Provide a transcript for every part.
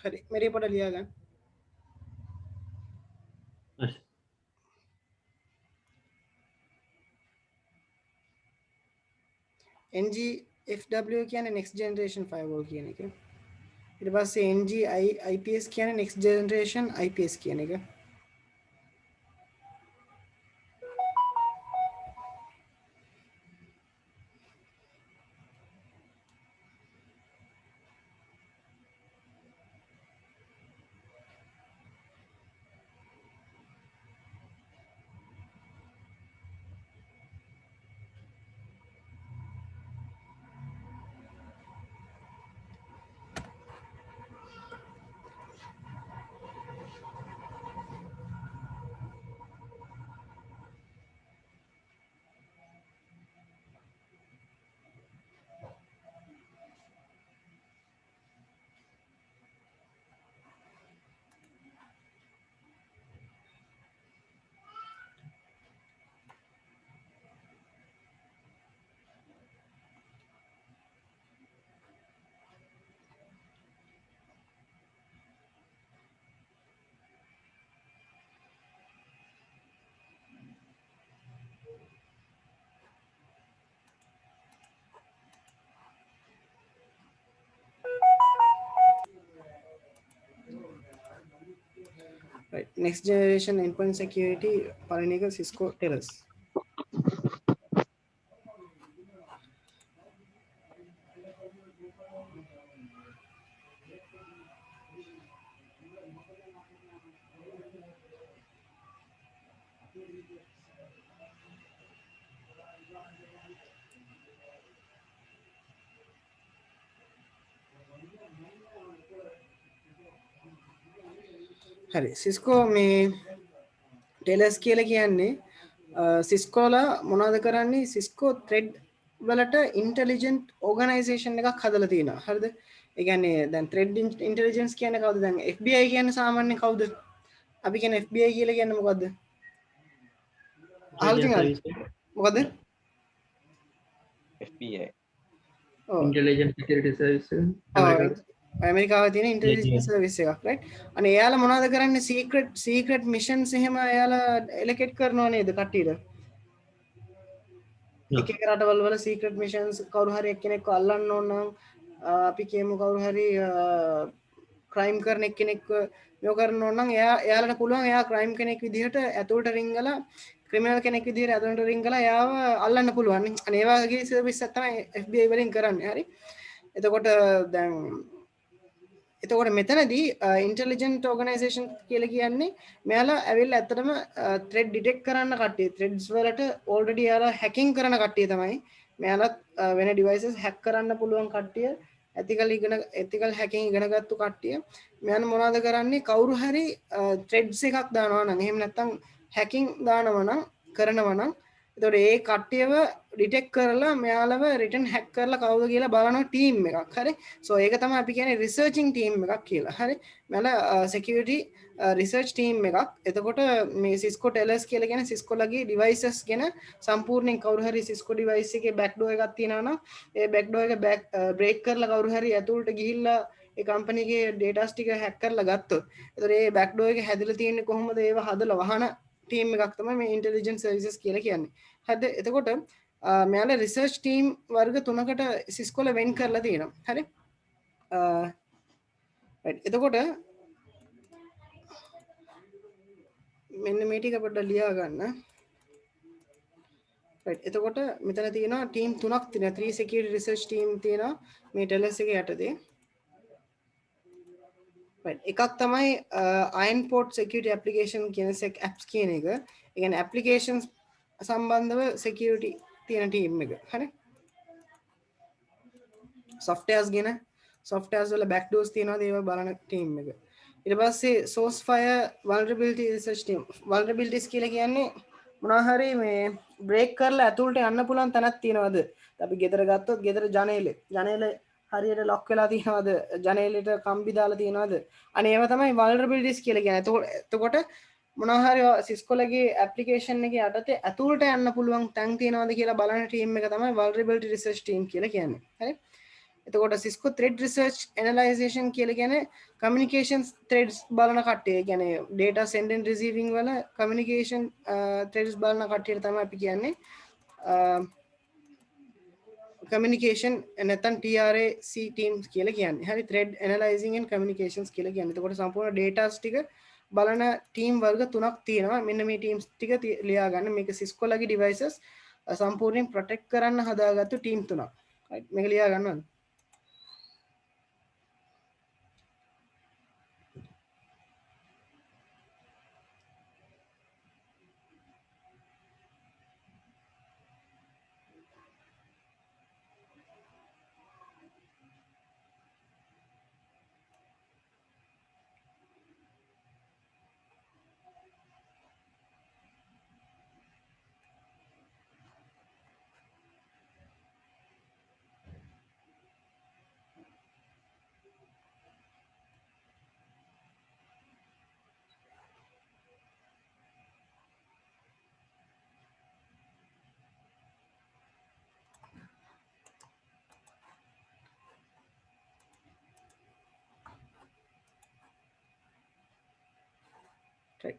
හරි මෙරි පොඩ ලියා ගන්න. NGFW කියන්නේ next generation firewall කියන එක. ඊට පස්සේ NG IPS කියන්නේ next generation IPS කියන එක. Right. Next generation endpoint security පළවෙනි එක Cisco Telos. හරි Cisco මේ Telos කියලා කියන්නේ Cisco ලා මොනවද කරන්නේ Cisco thread වලට intelligent organization එකක් හදලා තියෙනවා. හරිද? ඒ කියන්නේ දැන් thread intelligence කියන්නේ කවුද? දැන් FBI කියන්නේ සාමාන්‍යයෙන් කවුද? අපි කියන FBI කියලා කියන්නේ මොකද්ද? අහලා තියෙනවද? මොකද්ද? FBI intelligence security service ඇමරිකාවේ තියෙන intelligence service එකක් right අනේ එයාලා මොනවද කරන්නේ secret missions එහෙම එයාලා allocate කරනව නේද කට්ටියට එක එක රටවල් වල secret missions කවුරු හරි එක්කෙනෙක්ව අල්ලන්න ඕන නම් අපි කියමු කවුරු හරි crime කරන එක්කෙනෙක්ව යො කරන්න ඕන නම් එයාලට පුළුවන් එයා crime කෙනෙක් විදිහට ඇතුළට රිංගලා ක්‍රිමිනල් කෙනෙක් විදිහට ඇතුළට රිංගලා එයාව අල්ලන්න පුළුවන් අනේ ඒ වගේ සර්විස් එකක් තමයි FBI වලින් කරන්නේ හරි එතකොට දැන් එතකොට මෙතනදී ඉන්ටෙලිජන්ට් ඕගනයිසේෂන් කියලා කියන්නේ මෙයාලා ඇවිල්ලා ඇත්තටම thread detect කරන්න කට්ටිය threads වලට already යාලා hacking කරන කට්ටිය තමයි මෙයාලා වෙන devices hack කරන්න පුළුවන් කට්ටිය ethical hacking ඉගෙනගත්තු කට්ටිය මෙයාලා මොනවද කරන්නේ කවුරු හරි threads එකක් දානවා නම් එහෙම නැත්නම් hacking දානවා නම් කරනවා නම් එතකොට ඒ කට්ටියව ඩිටෙක්ට් කරලා මෙයාලව රිටර්න් හැක් කරලා කවුද කියලා බලන ටීම් එකක් හරි සෝ ඒක තමයි අපි කියන්නේ රිසර්චින් ටීම් එකක් කියලා හරි මෙයාලා security research team එකක් එතකොට මේ Cisco Telos කියලා කියන්නේ Cisco ලගේ devices ගැන සම්පූර්ණයෙන් කවුරු හරි Cisco device එකේ back door එකක් තියෙනවා නම් ඒ back door එක break කරලා කවුරු හරි ඇතුළට ගිහිල්ලා ඒ company එකේ data ටික hack කරලා ගත්තොත් එතකොට ඒ back door එක හැදිලා තියෙන්නේ කොහොමද ඒව හදලා වහන ටීම් එකක් තමයි මේ ඉන්ටෙලිජන්ස් සර්විසස් කියලා කියන්නේ. හරිද? එතකොට මෙයාලා රිසර්ච් ටීම් වර්ග 3කට Cisco ල වෙන් කරලා තියෙනවා. හරි? right. එතකොට මෙන්න මේ ටික පොඩ්ඩක් ලියා ගන්න. right. එතකොට මෙතන තියෙනවා ටීම් 3ක් තියෙනවා. 3 security research team තියෙනවා මේ Telos එකේ යටතේ. right. එකක් තමයි Ironport security application කියන apps කියන එක. ඒ කියන්නේ applications සම්බන්ධව security තියෙන team එක. හරි? softwares ගැන softwares වල backdoors තියෙනවාද ඒව බලන team එක. ඊට පස්සේ Sourcefire vulnerability research team. vulnerabilities කියලා කියන්නේ මොනවා හරි මේ break කරලා ඇතුළට යන්න පුළුවන් තැනක් තියෙනවද? අපි ගෙදර ගත්තොත් ගෙදර ජනේලේ හරියට ලොක් වෙලා තියෙනවද ජනේලෙට කම්බි දාලා තියෙනවද අනේ ඒවා තමයි vulnerabilities කියලා කියන්නේ එතකොට මොනවා හරි Cisco ලගේ application එකේ යටතේ ඇතුළට යන්න පුළුවන් තැන් තියෙනවද කියලා බලන ටීම් එක තමයි vulnerability research team කියලා කියන්නේ හරි එතකොට Cisco thread research analyzation කියලා කියන්නේ communications threads බලන කට්ටිය. ඒ කියන්නේ data send and receiving වල communication threads බලන කට්ටියට තමයි අපි කියන්නේ communication නැත්නම් TRAC teams කියලා කියන්නේ. හරි thread analyzing and communications කියලා කියන්නේ. එතකොට සම්පූර්ණ datas ටික බලන team වර්ග තුනක් තියෙනවා. මෙන්න මේ teams ටික ලියා ගන්න. මේක Cisco ලගේ devices සම්පූර්ණයෙන් protect කරන්න හදාගත්තු team තුනක්. right මේක ලියා ගන්නවද?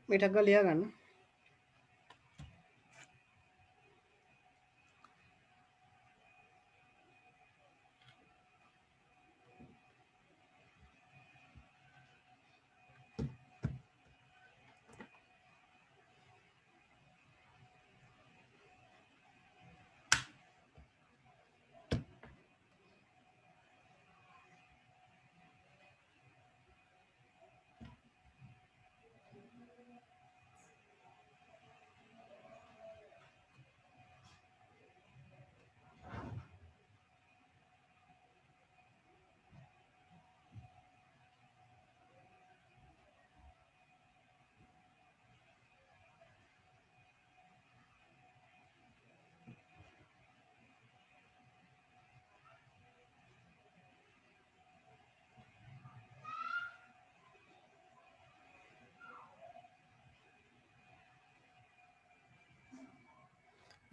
මේ ටක් ගාලා ලියා ගන්න.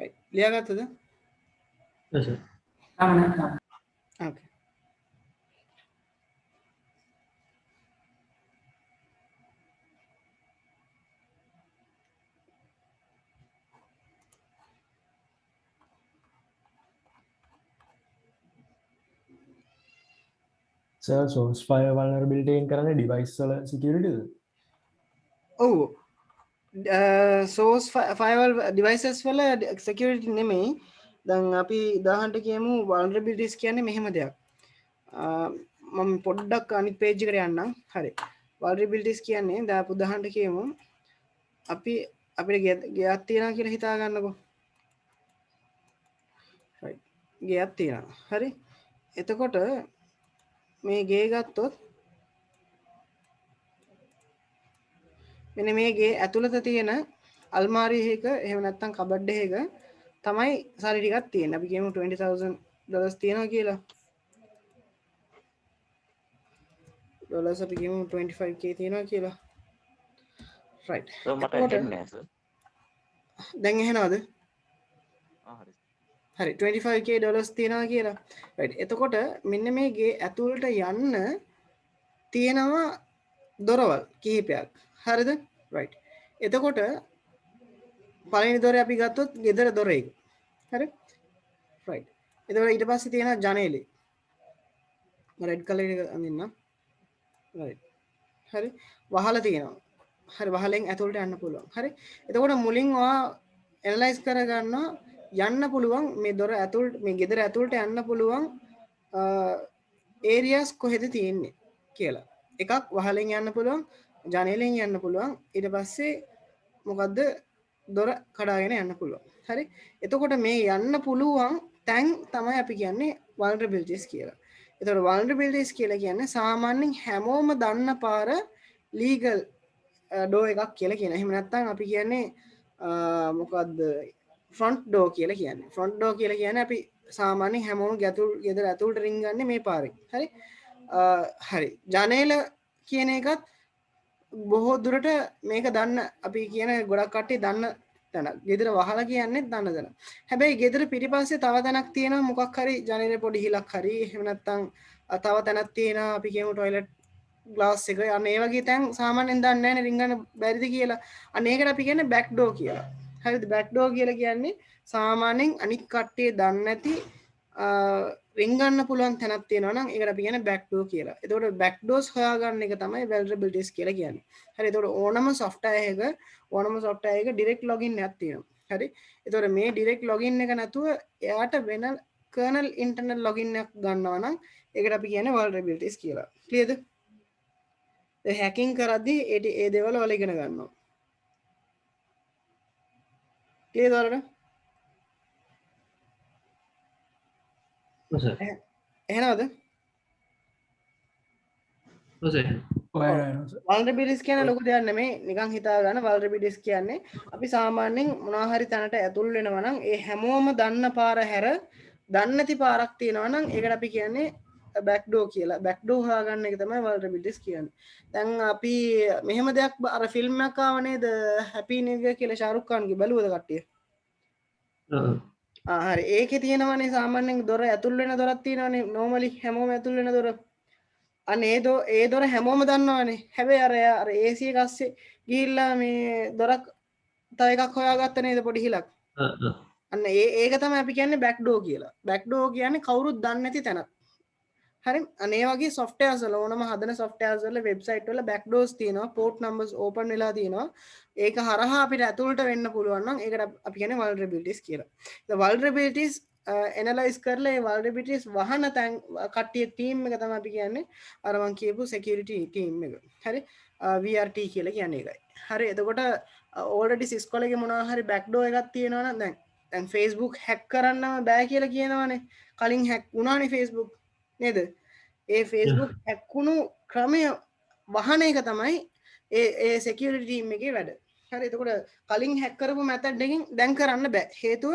right ලියාගත්තද? yes sir. okay sir source fire vulnerability එක කරන්නේ device වල security ද? ඔව් source firewall devices වල security නෙමෙයි. දැන් අපි උදාහරණට කියමු vulnerabilities කියන්නේ මෙහෙම දෙයක්. මම පොඩ්ඩක් අනිත් page එකට යන්නම්. හරි. vulnerabilities කියන්නේ දැන් අපි උදාහරණට කියමු අපි අපිට ගයක් තියනවා කියලා හිතා ගන්නකො. right. ගයක් තියනවා. හරි. එතකොට මේ ගේ ගත්තොත් මෙන්න මේ ගේ ඇතුළත තියෙන අල්මාරි එක එහෙම නැත්නම් කබඩ් එකක තමයි සල්ලි ටිකක් තියෙන්නේ. අපි කියමු $20,000 තියෙනවා කියලා. ඩොලර්ස් අපි කියමු 25k තියෙනවා කියලා. right. So මට ඇහෙන්නේ නැහැ සර්. දැන් ඇහෙනවද? හරි. හරි 25k ඩොලර්ස් තියෙනවා කියලා. right. එතකොට මෙන්න මේ ගේ ඇතුළට යන්න තියෙනවා දොරවල් කිහිපයක්. හරිද? right. එතකොට පළවෙනි දොරේ අපි ගත්තොත් ගෙදර දොර එක. හරි? right. එතකොට ඊට පස්සේ තියෙනවා ජනේලෙ. රෙඩ් කලර් එක අඳින්න. right. හරි. වහල තියෙනවා. හරි වහලෙන් ඇතුළට යන්න පුළුවන්. හරි. එතකොට මුලින් ඔයා ඇනලයිස් කරගන්නවා යන්න පුළුවන් මේ දොර ඇතුළට මේ ගෙදර ඇතුළට යන්න පුළුවන් ඒරියාස් කොහෙද තියෙන්නේ කියලා. එකක් වහලෙන් යන්න පුළුවන්, ජනේලෙන් යන්න පුළුවන්, ඊට පස්සේ මොකද්ද දොර කඩාගෙන යන්න පුළුවන්. හරි. එතකොට මේ යන්න පුළුවන් තැන් තමයි අපි කියන්නේ vulnerabilities කියලා. එතකොට vulnerabilities කියලා කියන්නේ සාමාන්‍යයෙන් හැමෝම දන්න පාර legal door එකක් කියලා කියන. එහෙම නැත්නම් අපි කියන්නේ මොකද්ද front door කියලා කියන්නේ. front door කියලා කියන්නේ අපි සාමාන්‍යයෙන් හැමෝම ගෙදර ඇතුළට රින් ගන්නේ මේ පාරෙන්. හරි. හරි. ජනේල කියන එකත් බොහෝ දුරට මේක දන්න අපි කියන ගොඩක් කට්ටිය දන්න තැන. ගෙදර වහලා කියන්නේ දන්න තැන. හැබැයි ගෙදර පිටිපස්සේ තව තැනක් තියෙනවා මොකක් හරි ජනේලේ පොඩි හිලක් හරි එහෙම නැත්නම් තව තැනක් තියෙනවා අපි කියමු টয়ලට් ග්ලාස් එක. අන්න ඒ වගේ තැන් සාමාන්‍යයෙන් දන්නේ නැහැ නේ රින්ගන්න බැරිද කියලා. අන්න ඒකට අපි කියන්නේ බෑක් ඩෝර් කියලා. හරිද? බෑක් ඩෝර් කියලා කියන්නේ සාමාන්‍යයෙන් අනිත් කට්ටිය දන්නේ නැති රින්ගන්න පුළුවන් තැනක් තියෙනවා නම් ඒකට අපි කියන්නේ බෑක් ඩෝර් කියලා. එතකොට බෑක් ඩෝර්ස් හොයාගන්න එක තමයි vulnerabilities කියලා කියන්නේ. හරි. එතකොට ඕනම software එක direct login එකක් තියෙනවා. හරි. එතකොට මේ direct login එක නැතුව එයාට වෙන kernel internal login එකක් ගන්නවා නම් ඒකට අපි කියන්නේ vulnerabilities කියලා. clearද? ඒ hacking කරද්දී ඒ දේවල් වල ඉගෙන ගන්නවා. clear වලට? ඔව් සර්. එහෙනවද? ඔව් සර්. vulnerabilities කියන්නේ ලොකු දෙයක් නෙමෙයි. නිකන් හිතා ගන්න vulnerabilities කියන්නේ අපි සාමාන්‍යයෙන් මොනවා හරි තැනට ඇතුල් වෙනවා නම් ඒ හැමෝම දන්න පාර හැර දන්නේ නැති පාරක් තියෙනවා නම් ඒකට අපි කියන්නේ backdoor කියලා. backdoor හොයාගන්න එක තමයි vulnerabilities කියන්නේ. දැන් අපි මෙහෙම දෙයක් අර ෆිල්ම් එකක් ආව නේද happy new year කියලා ෂාරුක් ખાන්ගේ බලුවද කට්ටිය? හරි. ඒකේ තියෙනවනේ සාමාන්‍යයෙන් දොර ඇතුල් වෙන දොරක් තියෙනවනේ normally හැමෝම ඇතුල් වෙන දොර. අන්න ඒ දොර හැමෝම දන්නවනේ. හැබැයි අර AC එක අස්සේ ගිහිල්ලා මේ දොරක් තව එකක් හොයාගත්ත නේද පොඩි හිලක්. අන්න ඒක තමයි අපි කියන්නේ backdoor කියලා. backdoor කියන්නේ කවුරුත් දන්නේ නැති තැනක්. හරි. අනේ වගේ softwares වල ඕනම හදන softwares වල website වල backdoors තියෙනවා. port numbers open වෙලා තියෙනවා. ඒක හරහා අපිට ඇතුළට වෙන්න පුළුවන් නම් ඒකට අපි කියන්නේ vulnerabilities කියලා. the vulnerabilities analyze කරලා ඒ vulnerabilities වහන තැන් කට්ටිය team එක තමයි අපි කියන්නේ අර මං කියපු security team එක. හරි. VRT කියලා කියන්නේ ඒකයි. හරි. එතකොට already Cisco එකේ මොනවා හරි backdoor එකක් තියෙනවා නම් දැන් Facebook hack කරන්නම බෑ කියලා කියනවනේ. කලින් hack වුණානේ Facebook නේද? ඒ Facebook hack වුණු ක්‍රමය වහන එක තමයි ඒ security team එකේ වැඩ. හරි. එතකොට කලින් hack කරපු method එකකින් දැන් කරන්න බෑ. හේතුව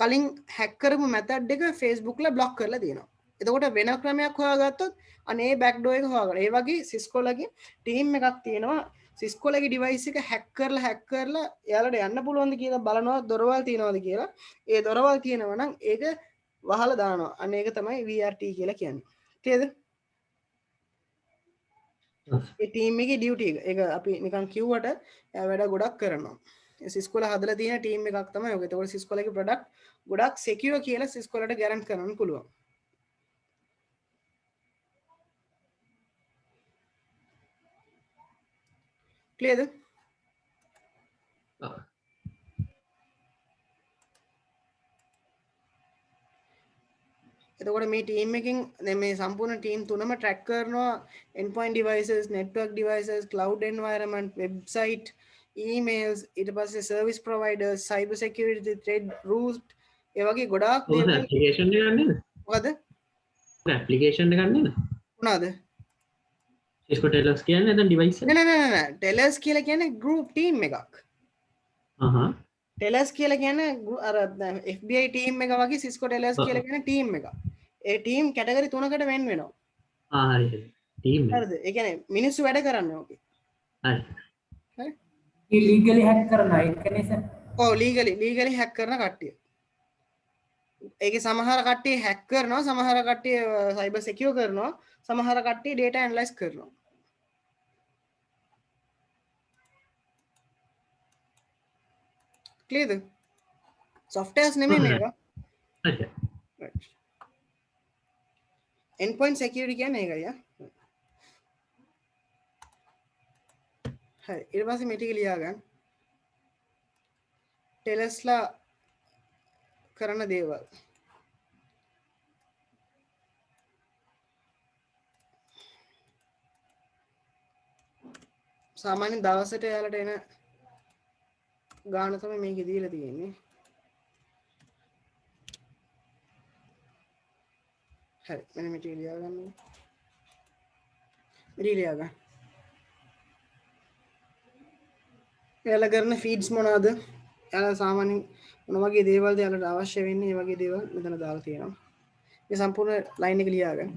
කලින් hack කරපු method එක Facebook ලා block කරලා තියෙනවා. එතකොට වෙන ක්‍රමයක් හොයාගත්තොත් අනේ backdoor එක හොයාගන්න. ඒ වගේ Cisco ලගේ team එකක් තියෙනවා. Cisco ලගේ device එක hack කරලා එයාලට යන්න පුළුවන්ද කියලා බලනවා දොරවල් තියනවාද කියලා. ඒ දොරවල් තියෙනවා නම් ඒක වහලා දානවා. අන්න ඒක තමයි VRT කියලා කියන්නේ. තේද? ඒ ටීම් එකේ ඩියුටි එක. ඒක අපි නිකන් කිව්වට එයා වැඩ ගොඩක් කරනවා. Cisco ලා හදලා තියෙන ටීම් එකක් තමයි ඔක. ඒතකොට Cisco ලගේ ප්‍රොඩක්ට් ගොඩක් secure කියලා Cisco ලට ගැරන්ට් කරන්න පුළුවන්. clearද? එතකොට මේ ටීම් එකකින් දැන් මේ සම්පූර්ණ ටීම් තුනම track කරනවා endpoint devices, network devices, cloud environment, website, emails, ඊට පස්සේ service providers, cyber security, threat, root ඒ වගේ ගොඩාක් දේවල් application එක ගන්නද? මොකද? application එක ගන්නද? මොනවාද? Cisco Telos කියන්නේ නැත්නම් device එක? නෑ. Telos කියලා කියන්නේ group team එකක්. Telos කියලා කියන්නේ අර FBI team එක වගේ Cisco Telos කියලා කියන්නේ team එකක්. ඒ team category 3කට වෙන් වෙනවා. හරි. team එක. හරිද? ඒ කියන්නේ මිනිස්සු වැඩ කරන්නේ ඕකේ. හරි. හරි? legally hack කරන එකනේ සර්. ඔව් legally hack කරන කට්ටිය. ඒකේ සමහර කට්ටිය hack කරනවා, සමහර කට්ටිය cyber secure කරනවා, සමහර කට්ටිය data analyze කරනවා. clearද? softwares නෙමෙයි මේවා. හරි. right. endpoint security කියන්නේ ඒකයි ආ. හරි. ඊට පස්සේ මේ ටික ලියා ගන්න. ටෙලස්ලා කරන දේවල්. සාමාන්‍යයෙන් දවසට එයාලට එන ගාන තමයි මේකේ දීලා තියෙන්නේ. හරි. මෙන්න මේ ටික ලියා ගන්න. ලියා ගන්න. එයාලා කරන ෆීඩ්ස් මොනවාද? එයාලා සාමාන්‍යයෙන් මොන වගේ දේවල්ද එයාලට අවශ්‍ය වෙන්නේ? මේ වගේ දේවල් මෙතන දාලා තියෙනවා. මේ සම්පූර්ණ ලයින් එක ලියා ගන්න.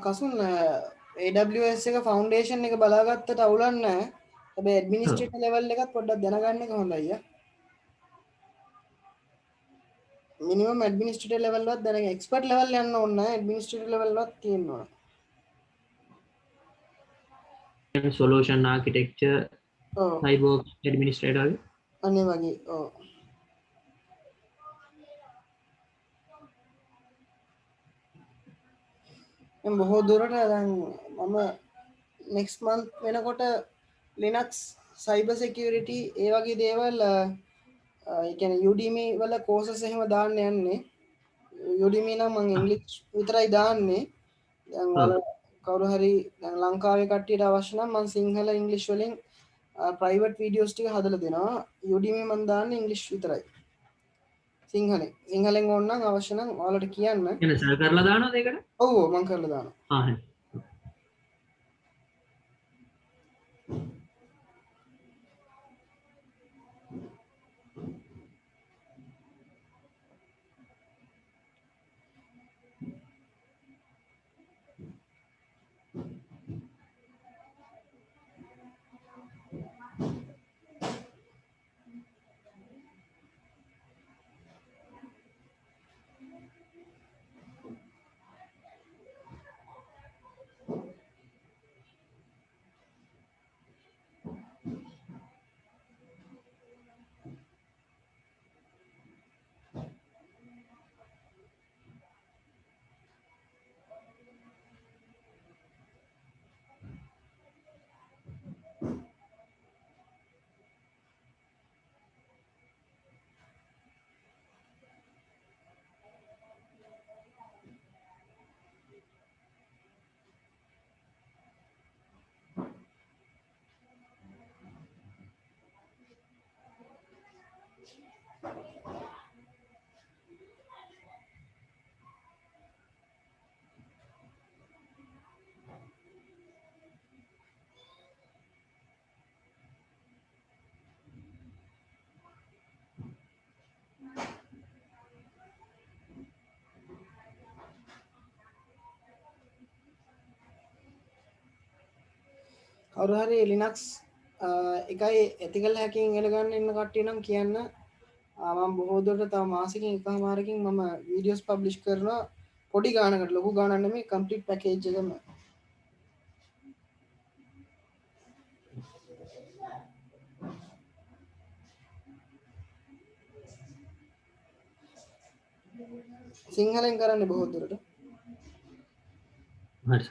කසුන් AWS එක ෆවුන්ඩේෂන් එක බලාගත්තට අවුලක් නැහැ. හැබැයි ඇඩ්මිනිස්ට්‍රේටර් ලෙවල් එකත් පොඩ්ඩක් දැනගන්න එක හොඳයි අයියා. මිනිමම් ඇඩ්මිනිස්ට්‍රේටර් ලෙවල් එකත් දැනගන්න. එක්ස්පර්ට් ලෙවල් යන්න ඕනේ නැහැ. ඇඩ්මිනිස්ට්‍රේටර් ලෙවල් එකත් තියෙන්න ඕන. solution architecture ඔව්. cyborg administrator අනේ වගේ. ඔව්. මම බොහෝ දුරට දැන් මම next month වෙනකොට Linux cyber security ඒ වගේ දේවල් ඒ කියන්නේ Udemy වල courses එහෙම දාන්න යන්නේ. Udemy නම් මම ඉංග්‍රීසි විතරයි දාන්නේ. දැන් වල කවුරු හරි දැන් ලංකාවේ කට්ටියට අවශ්‍ය නම් මම සිංහල ඉංග්‍රීසි වලින් private videos ටික හදලා දෙනවා. Udemy මම දාන්නේ ඉංග්‍රීසි විතරයි. සිංහලෙන් ඕන නම් අවශ්‍ය නම් ඔයාලට කියන්න. එන සර් කරලා දානවද ඒකට? ඔව් මම කරලා දානවා. හරි. කවුරු හරි Linux එකයි ethical hacking ඉගෙන ගන්න ඉන්න කට්ටිය නම් කියන්න. මම බොහෝ දුරට තව මාසෙකින් එකමාරකින් මම වීඩියෝස් පබ්ලිෂ් කරනවා. පොඩි ගානකට ලොකු ගානක් නෙමෙයි කම්ප්ලීට් පැකේජ් එකම. සිංහලෙන් කරන්නේ බොහෝ දුරට. හරි.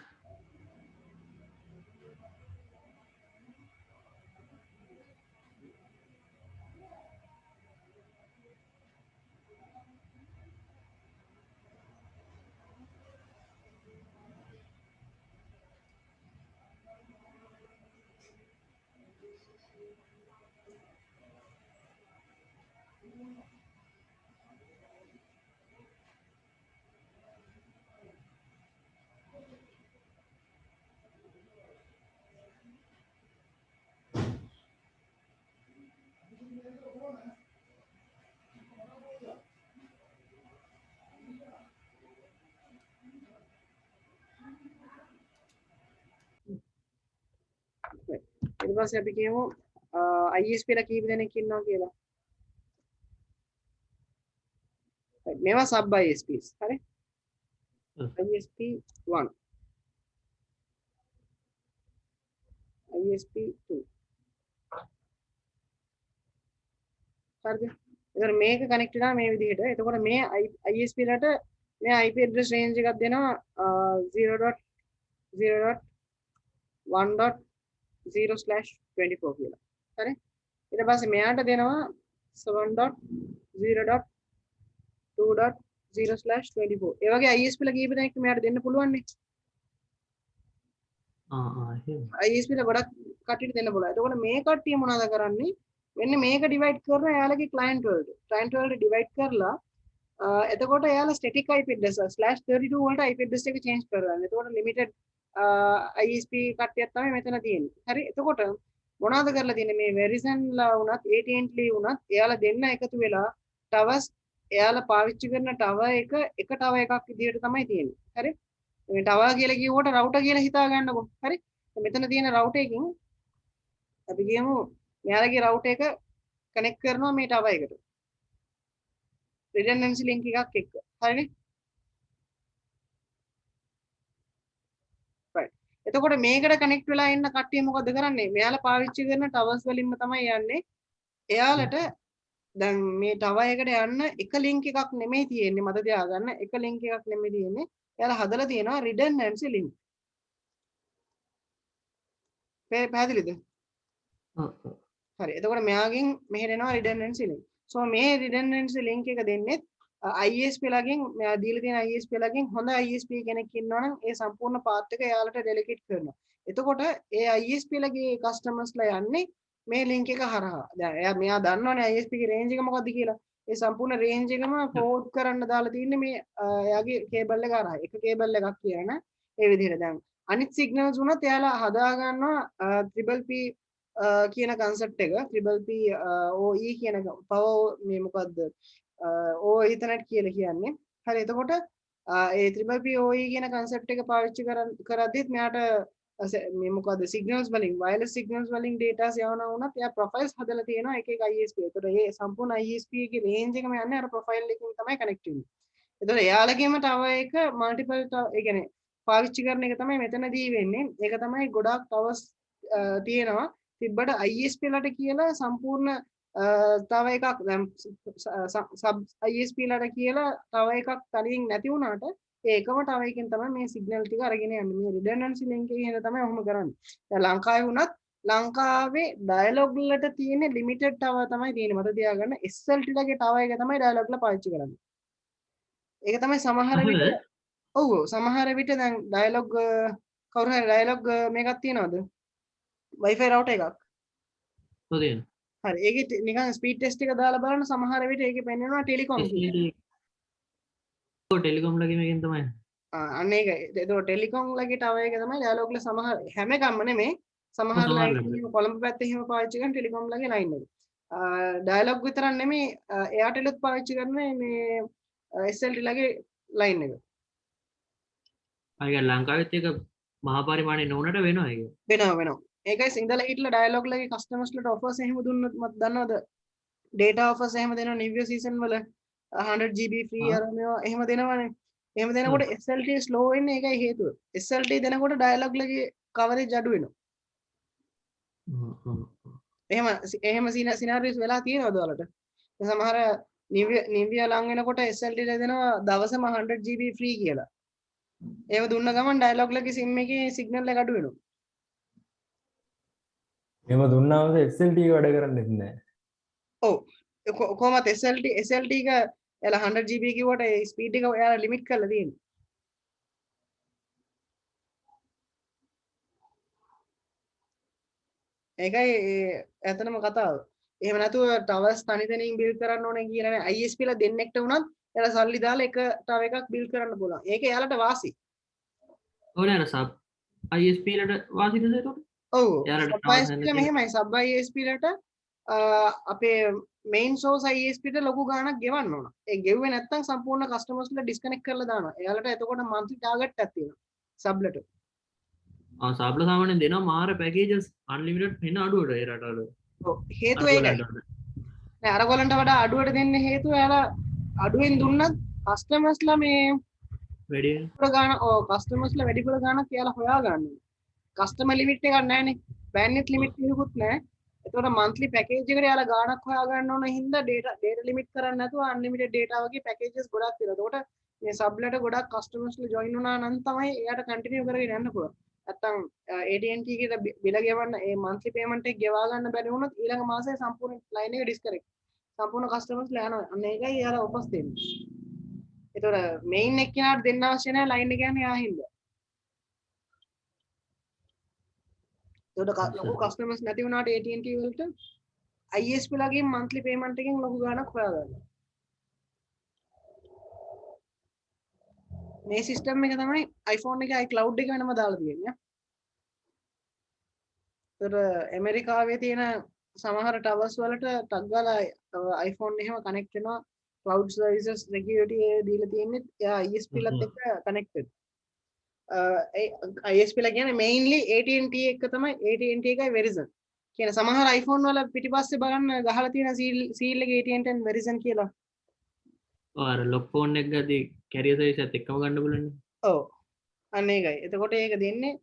ඊට පස්සේ අපි කියමු ISP ලා කීප දෙනෙක් ඉන්නවා කියලා. මේවා sub ISPs. හරි. ISP 1 ISP 2 හරිද? එතකොට මේක කනෙක්ට් වෙනවා මේ විදිහට. එතකොට මේ ISP ලට මේ IP address range එකක් දෙනවා 0.1.0/24 කියලා. හරි. ඊට පස්සේ මෙයාට දෙනවා 7.0.2.0/24. ඒ වගේ ISP ලා කීප දෙනෙක් මෙයාට දෙන්න පුළුවන් නේ. ISP ලා ගොඩක් කට්ටියට දෙන්න පුළුවන්. එතකොට මේ කට්ටිය මොනවද කරන්නේ? මෙන්න මේක ඩිවයිඩ් කරලා එයාලගේ client වලට ඩිවයිඩ් කරලා එතකොට එයාලා static IP address /32 වලට IP address එක change කරගන්න. එතකොට limited ISP කට්ටියක් තමයි මෙතන තියෙන්නේ. හරි. එතකොට මොනවද කරලා තියෙන්නේ මේ Verizon ලා වුණත් AT&T වුණත් එයාලා දෙන්න එකතු වෙලා towers එයාලා පාවිච්චි කරන tower එක tower එකක් විදිහට තමයි තියෙන්නේ. හරි. මේ ටවර් කියලා කිව්වට රවුටර් කියලා හිතා ගන්නකො. හරි. මෙතන තියෙන රවුටර් එකකින් අපි කියමු මෙයාලගේ රවුටර් එක කනෙක්ට් කරනවා මේ ටවර් එකට. redundancy link එකක් එක්ක. හරිනේ? right. එතකොට මේකට කනෙක්ට් වෙලා ඉන්න කට්ටිය මොකද කරන්නේ? මෙයාලා පාවිච්චි කරන ටවර්ස් වලින්ම තමයි යන්නේ. එයාලට දැන් මේ ටවර් එකට යන්න එක ලින්ක් එකක් නෙමෙයි තියෙන්නේ මත තියාගන්න. එක ලින්ක් එකක් නෙමෙයි තියෙන්නේ. එයාලා හදලා තියෙනවා redundancy link. පැහැදිලිද? හරි. එතකොට මෙයාගෙන් මෙහෙට එනවා redundancy link. so මේ redundancy link එක දෙන්නේ ISP ලගෙන් මෙයා දීලා තියෙන ISP ලගෙන් හොඳ ISP කෙනෙක් ඉන්නවනම් ඒ සම්පූර්ණ පාත් එක එයාලට ඩෙලිගේට් කරනවා. එතකොට ඒ ISP ලගේ කස්ටමර්ස්ලා යන්නේ මේ link එක හරහා. දැන් මෙයා දන්නවනේ ISP ගේ range එක මොකද්ද කියලා. ඒ සම්පූර්ණ range එකම forward කරන්න දාලා තින්නේ මේ එයාගේ කේබල් එක හරහා. එක කේබල් එකක් කියන ඒ විදිහට. දැන් අනිත් signals උනත් එයාලා හදා ගන්නවා triple P කියන concept එක triple P OE කියන power මේ මොකද්ද ethernet කියලා කියන්නේ. හරි. එතකොට ඒ triple P OE කියන concept එක පාවිච්චි කරද්දිත් මෙයාට මේ මොකද්ද signals වලින් wireless signals වලින් data යවනවා වුණත් එයා profiles හදලා තියෙනවා එක එක ISP. එතකොට මේ සම්පූර්ණ ISP ගේ range එකම යන්නේ අර profile එකකින් තමයි connect වෙන්නේ. එතකොට එයාලගේම tower එක multiple ඒ කියන්නේ පාවිච්චි කරන එක තමයි මෙතනදී වෙන්නේ. ඒක තමයි ගොඩාක් towers තියෙනවා. තිබ්බට ISP ලට කියලා සම්පූර්ණ තව එකක් දැන් sub ISP ලට කියලා තව එකක් තනියෙන් නැති වුණාට ඒ එකම තව එකකින් තමයි මේ සිග්නල් ටික අරගෙන යන්නේ. මේ redundancy link එකේ හින්දා තමයි ඔහොම කරන්නේ. දැන් ලංකාවේ වුණත් ලංකාවේ dialog වලට තියෙන limited tower තමයි තියෙන්නේ. මත තියාගන්න SLT ලගේ tower එක තමයි dialog වල පාවිච්චි කරන්නේ. ඒක තමයි සමහර විට ඔව් සමහර විට දැන් dialog කවුරු හරි dialog මේකක් තියනවද? Wi-Fi router එකක්. ඔව් තියෙනවා. හරි. ඒකේ නිකන් ස්පීඩ් ටෙස්ට් එක දාලා බලන්න සමහර විට ඒකේ පෙන්නනවා ටෙලිකොම් කියලා. ඔව් ටෙලිකොම් ලගේ මේකෙන් තමයි. අන්න ඒක. ඒක ටෙලිකොම් ලගේ tower එක තමයි dialog වල සමහර හැම එකක්ම නෙමෙයි. සමහර line කොළඹ පැත්තේ එහෙම පාවිච්චි කරන ටෙලිකොම් ලගේ line එක. dialog විතරක් නෙමෙයි Airtel උත් පාවිච්චි කරන්නේ මේ SLT ලගේ line එක. අය ලංකාවෙත් ඒක මහා පරිමාණය නොවුනට වෙනවා ඒක. වෙනවා. ඒකයි සිංහල හිටලා ඩයලොග් ලගේ කස්ටමර්ස් ලට ඔෆර්ස් එහෙම දුන්නොත් මත් දන්නවද data offers එහෙම දෙනවා new year season වල 100 GB free අර මේවා එහෙම දෙනවනේ. එහෙම දෙනකොට SLT slow වෙන්නේ ඒකයි හේතුව. SLT දෙනකොට ඩයලොග් ලගේ coverage අඩු වෙනවා. එහෙම scenarios වෙලා තියෙනවද ඔයාලට? සමහර new year ලඟ වෙනකොට SLT දෙනවා දවසම 100 GB free කියලා. ඒව දුන්න ගමන් ඩයලොග් ලගේ sim එකේ signal එක අඩු වෙනවා. එම දුන්නාම SLT එක වැඩ කරන්නේ නැහැ. ඔව්. කොහොමද SLT එක එයාලා 100 GB කිව්වට ඒ ස්පීඩ් එක එයාලා ලිමිට් කරලා තියෙන්නේ. ඒකයි ඇත්තටම කතාව. එහෙම නැතුව towers තනි තනියෙන් build කරන්න ඕනේ කියලා නෑ. ISP ලා දෙන්නෙක්ට වුණත් එයාලා සල්ලි දාලා එක tower එකක් build කරන්න පුළුවන්. ඒක එයාලට වාසි. ඔව් නේද සබ් ISP ලට වාසිද ඒක? ඔව්. එයාලට sub ISP ලා මෙහෙමයි. sub ISP ලට අපේ main source ISP ට ලොකු ගාණක් ගෙවන්න ඕන. ඒ ගෙව්වේ නැත්නම් සම්පූර්ණ customers ලා disconnect කරලා දානවා. එයාලට එතකොට monthly target එකක් තියෙනවා. sub ලට. සබ්ල සාමාන්‍යයෙන් දෙනවා මාර packages unlimited වෙන අඩුවට ඒ රටවල. ඔව් හේතුව ඒකයි. නෑ අරගොල්ලන්ට වඩා අඩුවට දෙන්න හේතුව එයාලා අඩුවෙන් දුන්නත් customers ලා මේ වැඩි ගාන customers ලා වැඩිපුර ගානක් එයාලා හොයා ගන්නවා. customer limit එකක් නැහැනේ. bandwidth limit එකකුත් නැහැ. එතකොට monthly package එකට එයාලා ගානක් හොයා ගන්න ඕන හින්දා data limit කරන්නේ නැතුව unlimited data වගේ packages ගොඩක් තියෙනවා. එතකොට මේ sub ලට ගොඩක් customers ලා join වුණා නම් තමයි එයාට continue කරගෙන යන්න පුළුවන්. නැත්තම් AT&T කට බිල ගෙවන්න ඒ monthly payment එක ගෙවා ගන්න බැරි වුණොත් ඊළඟ මාසේ සම්පූර්ණ line එක disconnect. සම්පූර්ණ customers ලා යනවා. අන්න ඒකයි එයාලා offers දෙන්නේ. එතකොට main එක කෙනාට දෙන්න අවශ්‍ය නැහැ line එක යන්නේ ආ හින්දා. එතකොට ලොකු customers නැති වුණාට AT&T වලට ISP ලගේ monthly payment එකෙන් ලොකු ගාණක් හොයා ගන්නවා. මේ සිස්ටම් එක තමයි iPhone එකේ iCloud එක වෙනම දාලා තියෙන්නේ. ඒතර ඇමරිකාවේ තියෙන සමහර towers වලට ටග් ගාලා iPhone එහෙම connect වෙනවා cloud services security දීලා තියෙන්නේ එයා ISP ලත් එක්ක connected. ISP ලා කියන්නේ mainly AT&T එක තමයි AT&T එකයි Verizon කියන සමහර iPhone වල පිටිපස්සේ බලන්න ගහලා තියෙන seal එක AT&T and Verizon කියලා. අර ලොක් ෆෝන් එක ගදී කැරියර් සර්විස් එකත් එක්කම ගන්න බලන්න. ඔව්. අන්න ඒකයි. එතකොට ඒක දෙන්නේ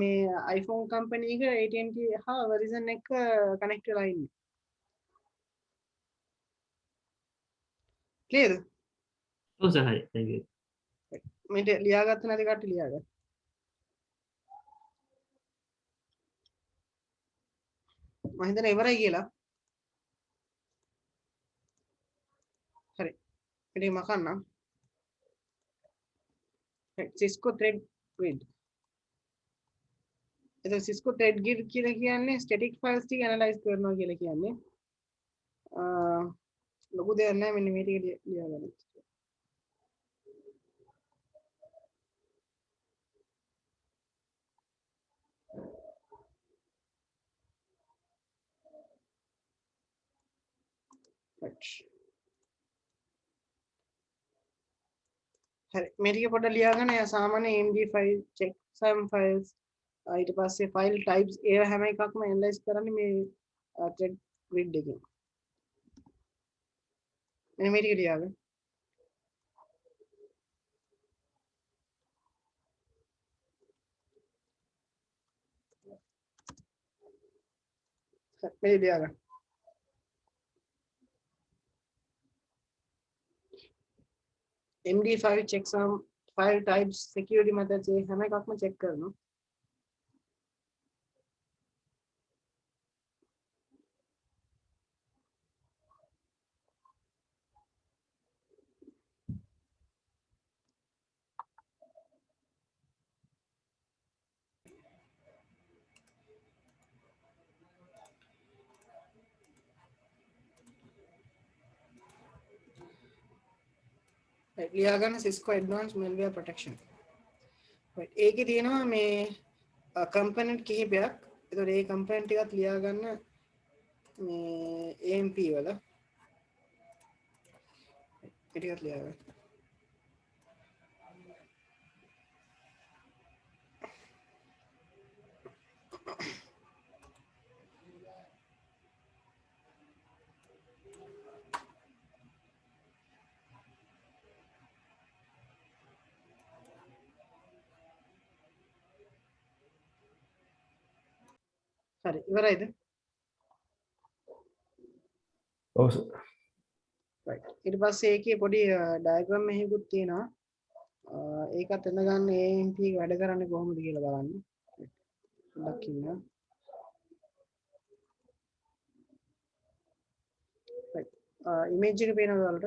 මේ iPhone company එක AT&T හා Verizon එක connect වෙලා ඉන්නේ. clear? ඔව් සර් හරි. thank you. මේක ලියාගත්ත නැති කට්ටිය ලියාගන්න. මම හිතන්නේ ඉවරයි කියලා. හරි. මේක මකන්නම්. Cisco thread grid. එතකොට Cisco thread grid කියලා කියන්නේ static files ටික analyze කරනවා කියලා කියන්නේ. ලොකු දෙයක් නෑ මෙන්න මේ ටික ලියාගන්න. හරි මේ ටික පොඩ්ඩක් ලියාගන්න. එයා සාමාන්‍ය md5 checksum files ඊට පස්සේ file types ඒවා හැම එකක්ම analyze කරන්නේ මේ thread grid එකෙන්. මෙන්න මේ ටික ලියාගන්න. මේ ලියාගන්න. MD5 checksum file types security methods ඒ හැම එකක්ම check කරනවා. ලියාගන්න Cisco advanced malware protection. right ඒකේ තියෙනවා මේ component කිහිපයක්. ඒතකොට මේ component ටිකත් ලියාගන්න මේ AMP වල. ඒ ටිකත් ලියාගන්න. හරි ඉවරයිද? ඔව් සර්. right ඊට පස්සේ ඒකේ පොඩි diagram එකකුත් තියෙනවා. ඒකත් එන්න ගන්න AMP එක වැඩ කරන්නේ කොහොමද කියලා බලන්න. පොඩ්ඩක් ඉන්න. right image එක පේනවද ඔයාලට?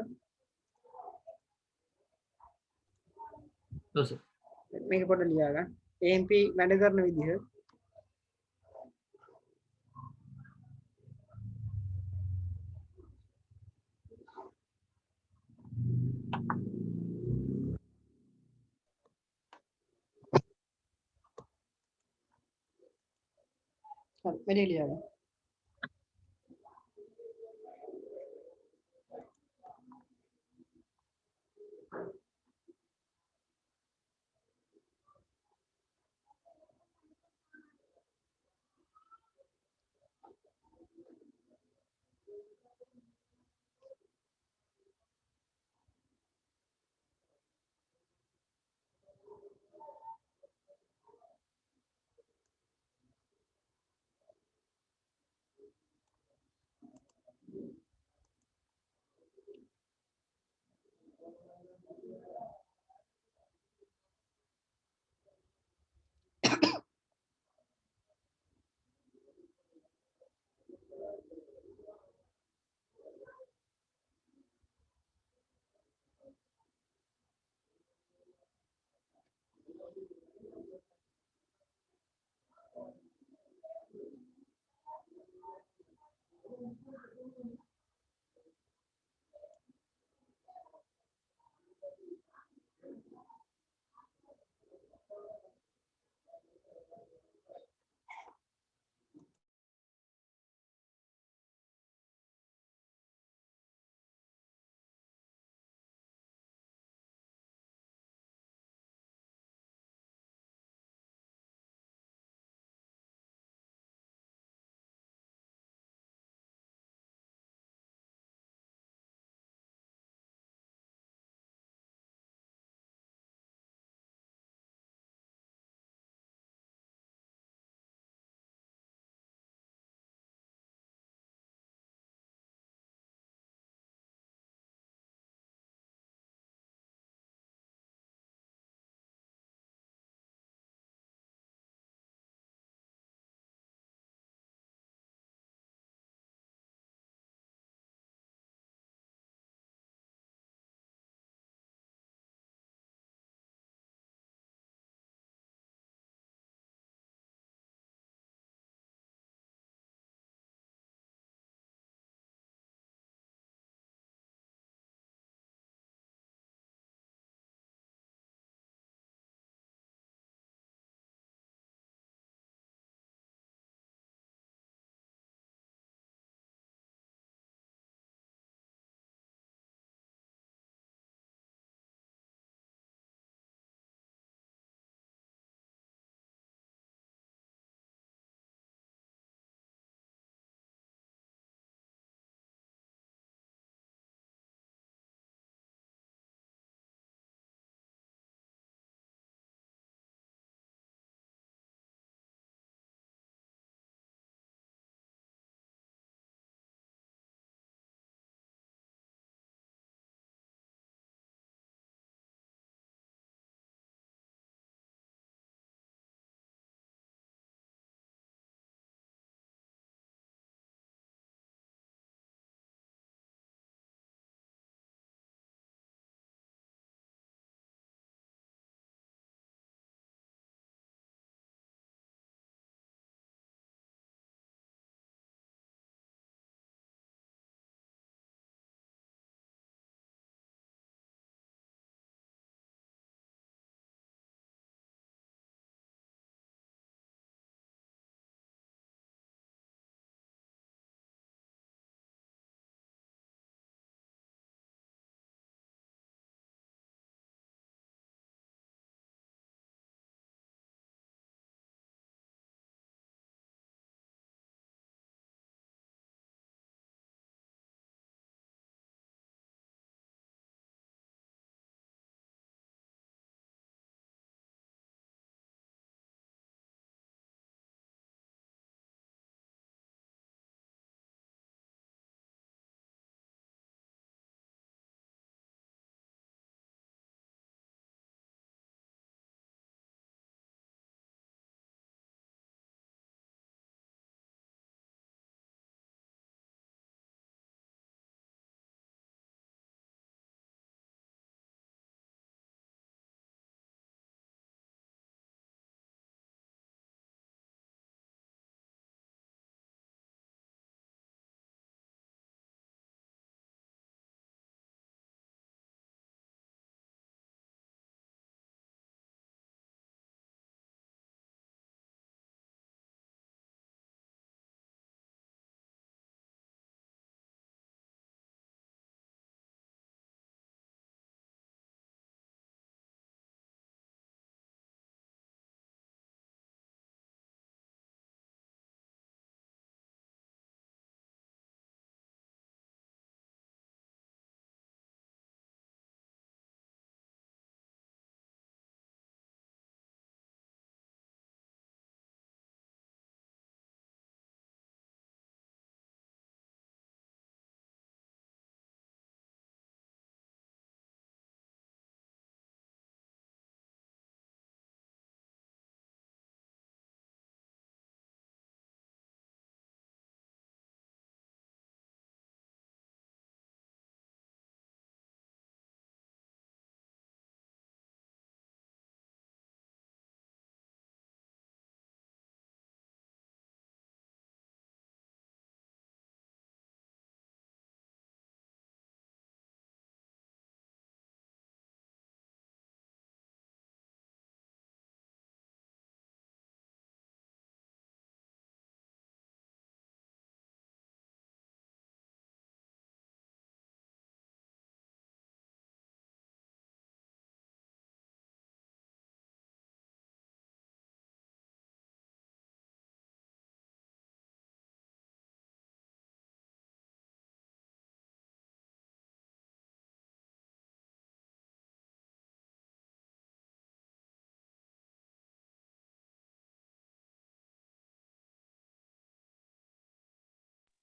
ඔව් සර්. මේක පොඩ්ඩක් ලියාගන්න. AMP වැඩ කරන විදිහ. හරි වැඩි ලියාගන්න.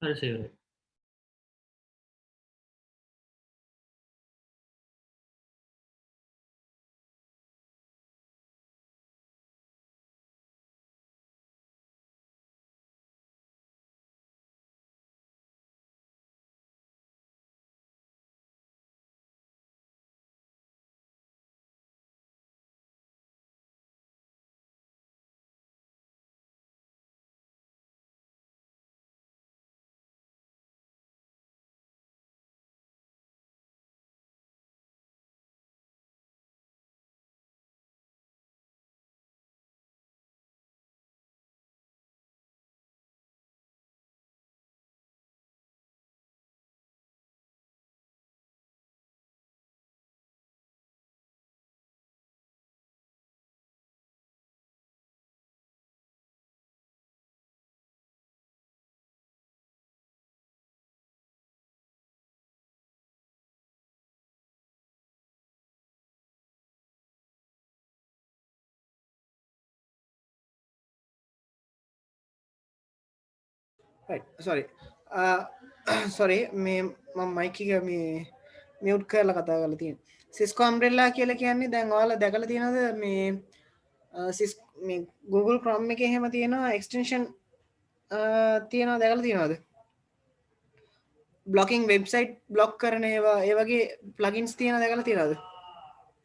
හරි සේවරයි. right sorry sorry මේ මම මයික් එක මේ මියුට් කරලා කතා කරලා තියෙනවා. Cisco umbrella කියලා කියන්නේ දැන් ඔයාලා දැකලා තියෙනවද මේ මේ Google Chrome එකේ එහෙම තියෙනවා extension තියෙනවා දැකලා තියෙනවද? blocking website block කරන ඒවා ඒ වගේ plugins තියෙනවා දැකලා තියෙනවද?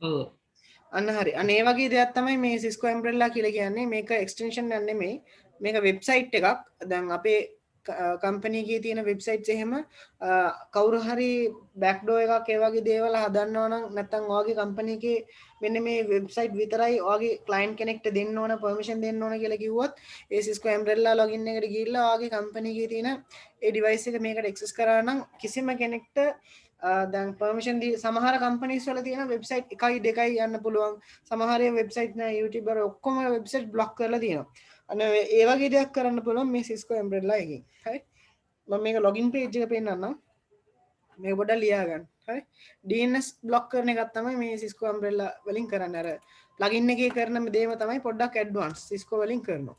ඔව්. අන්න හරි. අන්න ඒ වගේ දෙයක් තමයි මේ Cisco umbrella කියලා කියන්නේ. මේක extension එකක් නෙමෙයි. මේක website එකක්. දැන් අපේ කම්පැනි එකේ තියෙන වෙබ්සයිට්ස් එහෙම කවුරු හරි බෑක්ඩෝර් එකක් ඒ වගේ දේවල් හදන්නවා නම් නැත්නම් ඔයාගේ කම්පැනි එකේ මෙන්න මේ වෙබ්සයිට් විතරයි ඔයාගේ ක්ලයන්ට් කෙනෙක්ට දෙන්න ඕන පර්මිෂන් දෙන්න ඕන කියලා කිව්වොත් ඒ Cisco umbrella login එකට ගිහිල්ලා ඔයාගේ කම්පැනි එකේ තියෙන ඒ device එක මේකට access කරා නම් කිසිම කෙනෙක්ට දැන් පර්මිෂන් දී සමහර කම්පැනිස් වල තියෙන වෙබ්සයිට් 1යි 2යි යන්න පුළුවන්. සමහර වෙබ්සයිට් නෑ YouTuber ඔක්කොම වෙබ්සයිට් බ්ලොක් කරලා තියෙනවා. අන්න ඒ වගේ දෙයක් කරන්න පුළුවන් මේ Cisco umbrella එකෙන්. හරි. මම මේක login page එක පෙන්නන්නම්. මේක පොඩ්ඩක් ලියා ගන්න. හරි. DNS බ්ලොක් කරන එකක් තමයි මේ Cisco umbrella වලින් කරන්නේ. අර plugin එකේ කරන දේම තමයි පොඩ්ඩක් advance Cisco වලින් කරනවා.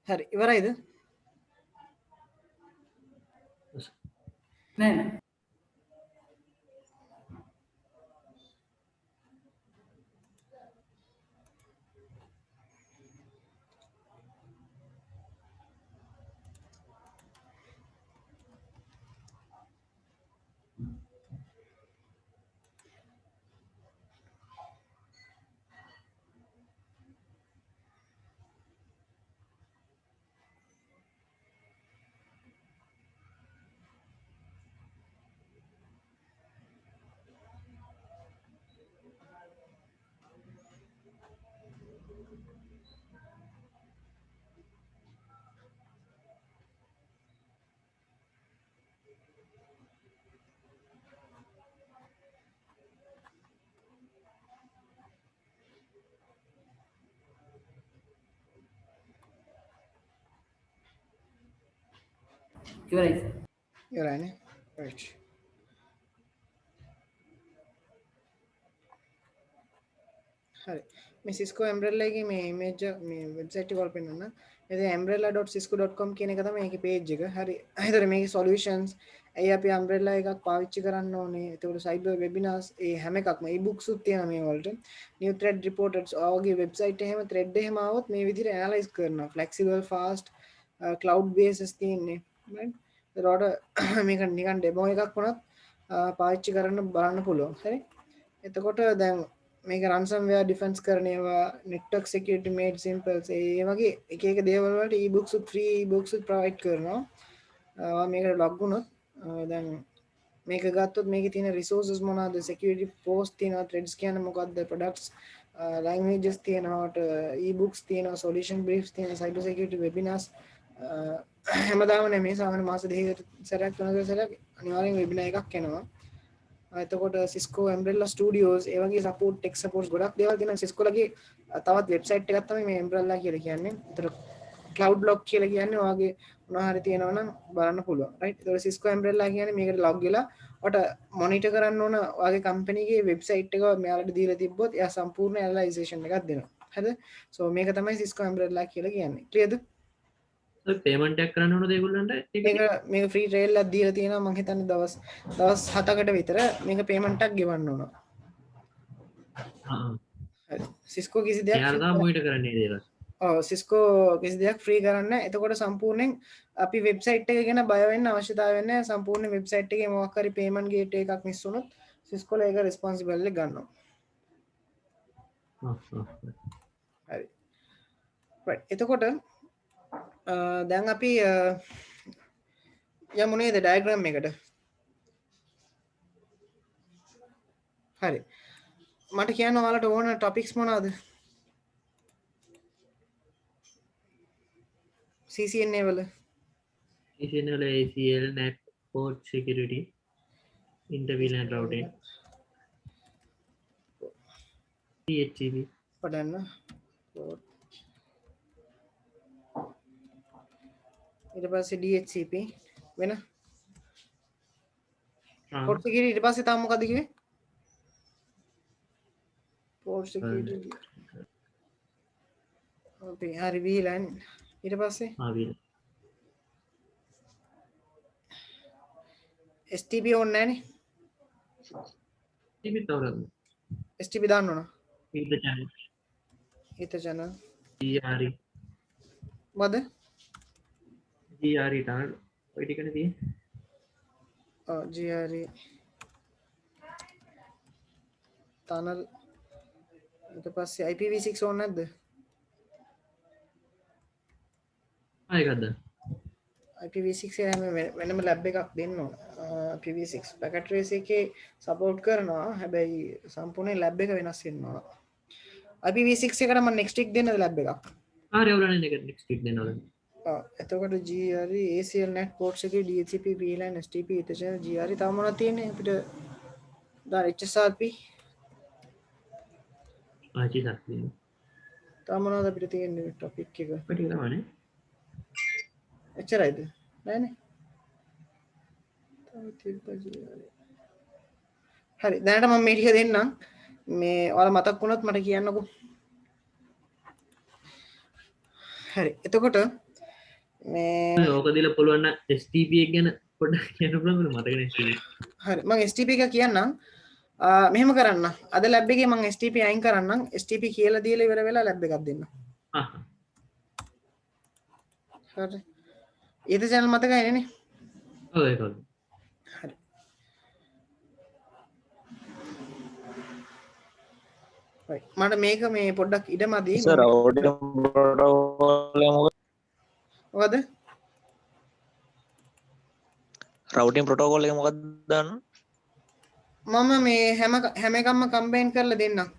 හරි ඉවරයිද? නෑ නෑ. ඉවරයි sir. ඉවරයිනේ right හරි මේ Cisco umbrella එකේ මේ image මේ website එක වල පෙන්නන්න. ඉතින් umbrella.cisco.com කියන එක තමයි මේකේ page එක. හරි. ඒතර මේකේ solutions ඇයි අපි umbrella එකක් පාවිච්චි කරන්න ඕනේ? ඒතකොට cyber webinars ඒ හැම එකක්ම e-books උත් තියෙනවා මේ වලට. new thread reported ඔයගේ website එහෙම thread එහෙම આવොත් මේ විදිහට analyze කරනවා. flexible fast cloud bases තියෙන්නේ. right. ඒතකොට මේක නිකන් demo එකක් වුණත් පාවිච්චි කරන්න බලන්න පුළුවන්. හරි. එතකොට දැන් මේක ransomware defense කරන ඒවා network security made simple ඒ වගේ එක එක දේවල් වලට e-books උත් free e-books උත් provide කරනවා. මේකට log වුණොත් දැන් මේක ගත්තොත් මේකේ තියෙන resources මොනවාද security post තියෙනවා threads කියන්නේ මොකක්ද products languages තියෙනවාට e-books තියෙනවා solution briefs තියෙනවා cyber security webinars හැමදාම නෙමෙයි සාමාන්‍ය මාස දෙකකට සැරයක් තුනකට සැරයක් අනිවාර්යෙන් webinar එකක් එනවා. එතකොට Cisco Umbrella Studios ඒ වගේ support tech support ගොඩක් දේවල් තියෙනවා Cisco ලගේ තවත් website එකක් තමයි මේ Umbrella කියලා කියන්නේ. ඒතර cloud log කියලා කියන්නේ ඔයගේ මොනවා හරි තියෙනවා නම් බලන්න පුළුවන්. right. ඒතර Cisco Umbrella කියන්නේ මේකට log වෙලා ඔයාට monitor කරන්න ඕන ඔයගේ company ගේ website එක මෙයාලට දීලා තිබ්බොත් එයා සම්පූර්ණ analyzation එකක් දෙනවා. හරිද? so මේක තමයි Cisco Umbrella කියලා කියන්නේ. clearද? පේමන්ට් එකක් කරන්න ඕනද ඒගොල්ලන්ට? මේක free trial එකක් දීලා තියෙනවා මම හිතන්නේ දවස් 7කට විතර මේක payment එකක් ගෙවන්න ඕන. හරි. Cisco කිසි දෙයක් යාර තමයි මොනිටර් කරන්නේ දේවල්. ඔව් Cisco කිසි දෙයක් free කරන්නේ නැහැ. එතකොට සම්පූර්ණයෙන් අපි website එක ගැන බය වෙන්න අවශ්‍යතාවය නැහැ. සම්පූර්ණ website එකේ මොකක් හරි payment gate එකක් මිස් වුණොත් Cisco ඒක responsible එක ගන්නවා. හරි. right. එතකොට දැන් අපි යමු නේද diagram එකට. හරි. මට කියන්න ඔයාලට ඕන topics මොනවාද? CCNA වල CCNA වල ACL net port security interVLAN routing DHCP පටන්න ඊට පස්සේ DHCP වෙන port security ඊට පස්සේ තාම මොකද කිව්වේ? port security අපි හරි VLAN ඊට පස්සේ STP ඕනේ නැනේ. STP තවරද? STP දාන්න ඕන. Ether channel Ether channel GRE මොකද? GRE tunnel ඔය ටිකනේ තියෙන්නේ. ඔව් GRE tunnel ඊට පස්සේ IPv6 ඕනේ නැද්ද? ඒකද? IPv6 හැම වෙනම ලැබ් එකක් දෙන්න ඕන. IPv6 packet trace එකේ support කරනවා. හැබැයි සම්පූර්ණ ලැබ් එක වෙනස් වෙන්න ඕන. IPv6 එකට මම next week දෙන්නද ලැබ් එකක්? හරි ඔයාලා එක next week දෙන්නවද? එතකොට GRE ACL net port security DHCP VLAN STP Ether channel GRE තව මොනවද තියෙන්නේ අපිට? දාර HSRP ආචි සත්‍යය. තව මොනවද අපිට තියෙන්නේ topic එක? ඔය ටික තමයිනේ. එච්චරයිද? නෑනේ. හරි දැනට මම මේ ටික දෙන්නම්. මේ ඔයාලා මතක් වුණොත් මට කියන්නකෝ. හරි. එතකොට මේ ඕක දීලා පුළුවන් නම් STP එක ගැන පොඩ්ඩක් කියන්න පුළුවන් මතක නැහැ STP. හරි මම STP එක කියන්නම්. මෙහෙම කරන්න. අද ලැබ් එකේ මම STP අයින් කරන්නම්. STP කියලා දීලා ඉවර වෙලා ලැබ් එකක් දෙන්න. හරි. Ether channel මතකයි නේ? ඔව් ඒකයි. හරි. right මට මේක මේ පොඩ්ඩක් ඉඩමදි සර් routing protocol මොකද? routing protocol එක මොකක්ද දාන්න? මම මේ හැම එකක්ම කම්බයින් කරලා දෙන්නම්.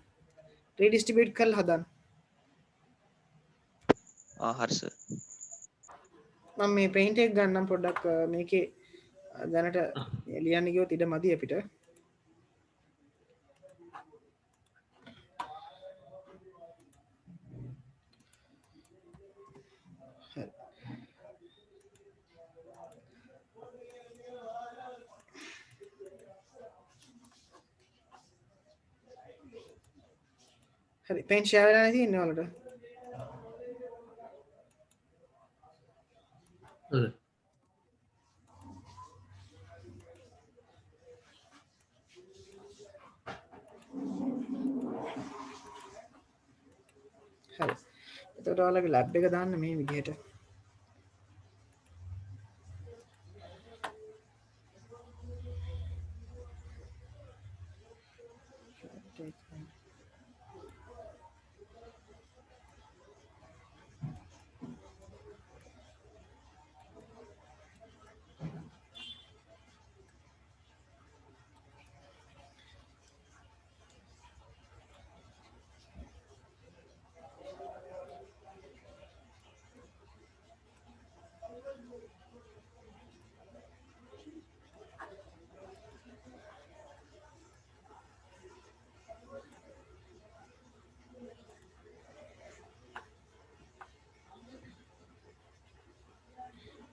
redistribute කරලා හදන්න. හරි සර්. මම මේ paint එක ගන්නම් පොඩ්ඩක් මේකේ දැනට ලියන්න ගියොත් ඉඩ මදි අපිට. හරි පෙන් ෂෙයා වෙලා නැති ඉන්නේ ඔයාලට හරි හරි එතකොට ඔයාලගේ ලැබ් එක දාන්න මේ විදිහට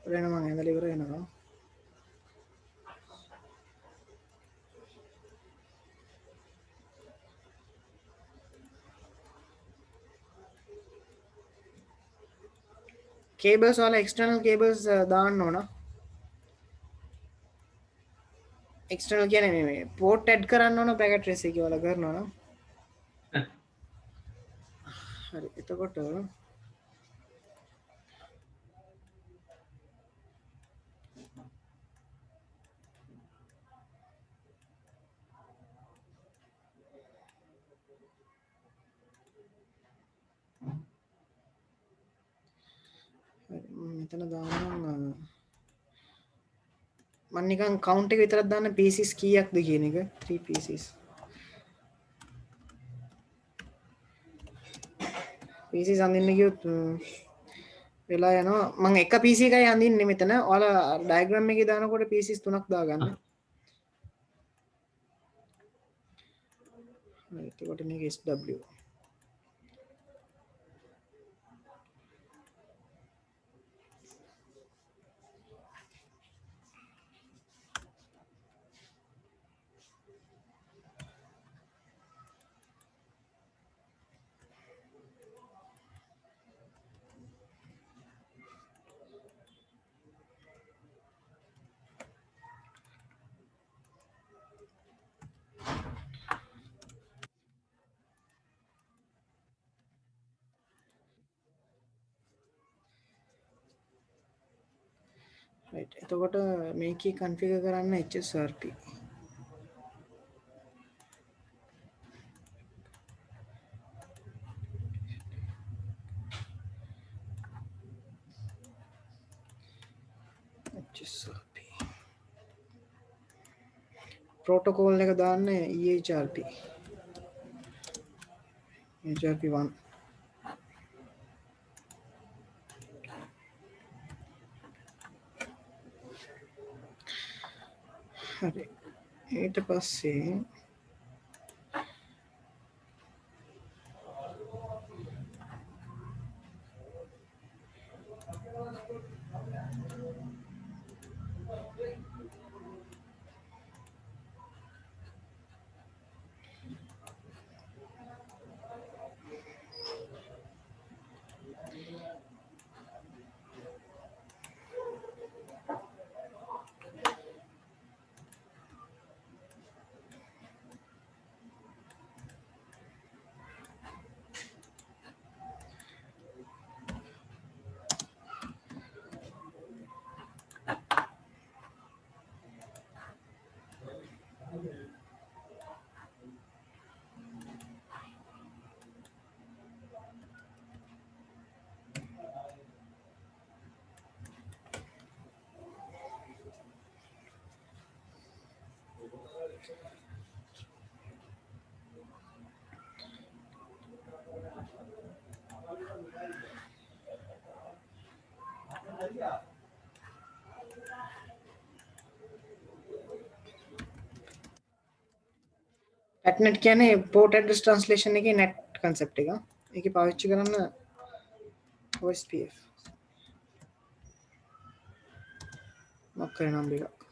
වෙන මම ඇඳලා ඉවර වෙනවා cables वाला external cables දාන්න ඕන external කියන්නේ මේ port add කරන්න ඕන packet trace එකේ වල කරනවා නම් හරි එතකොට මෙතන දාන්නම් මම නිකන් count එක විතරක් දාන්න pieces කීයක්ද කියන එක 3 pieces pieces අඳින්න ගියොත් වෙලා යනවා මම එක PC එකයි අඳින්නේ මෙතන ඔයාලා diagram එකේ දානකොට pieces තුනක් දාගන්න එතකොට මේක SW right එතකොට මේකේ configure කරන්න HSRP HSRP protocol එක දාන්න EHRP EHRP1 හරි ඊට පස්සේ AtNet කියන්නේ port address translation එකේ net concept එක. ඒකේ පාවිච්චි කරන්න OSPF. මොකක්ද නම් එකක්.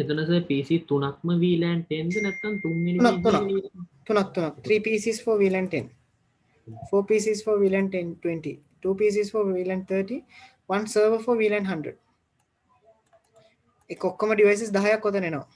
එතන සර් PC තුනක්ම VLAN 10ද නැත්නම් තුන්වෙනි තුනක් PC තුනක් 3 PCs for VLAN 10, 4 PCs for VLAN 10 20, 2 PCs for VLAN 30, 1 server for VLAN 100. එක ඔක්කොම devices 10ක් ඔතන එනවා.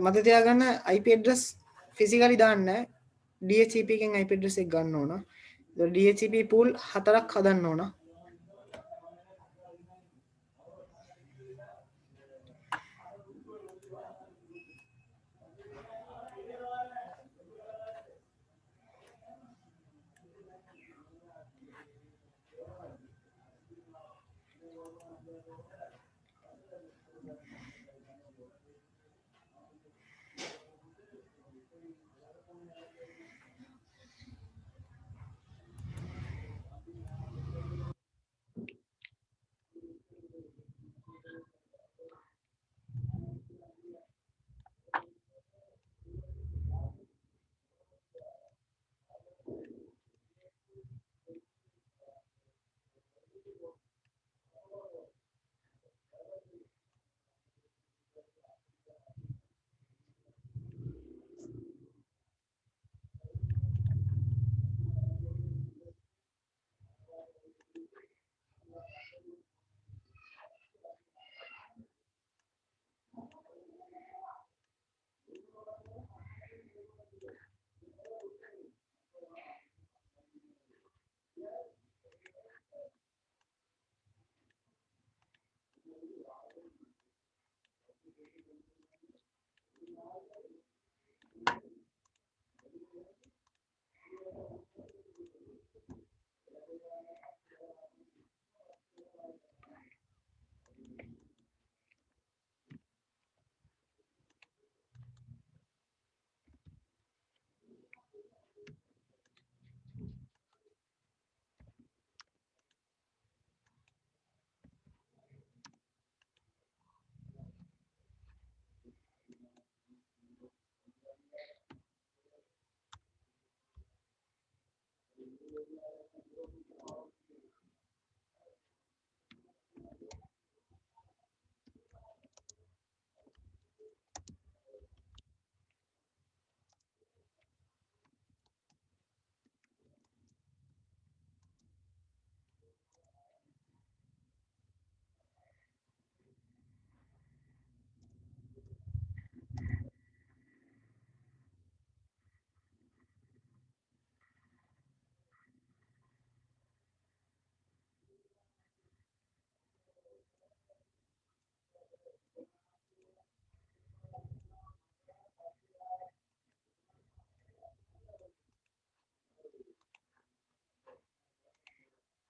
මත තියාගන්න IP address physically දාන්න DHCP එකෙන් IP address එක ගන්න ඕන. ඒතකොට DHCP pool 4ක් හදන්න ඕන.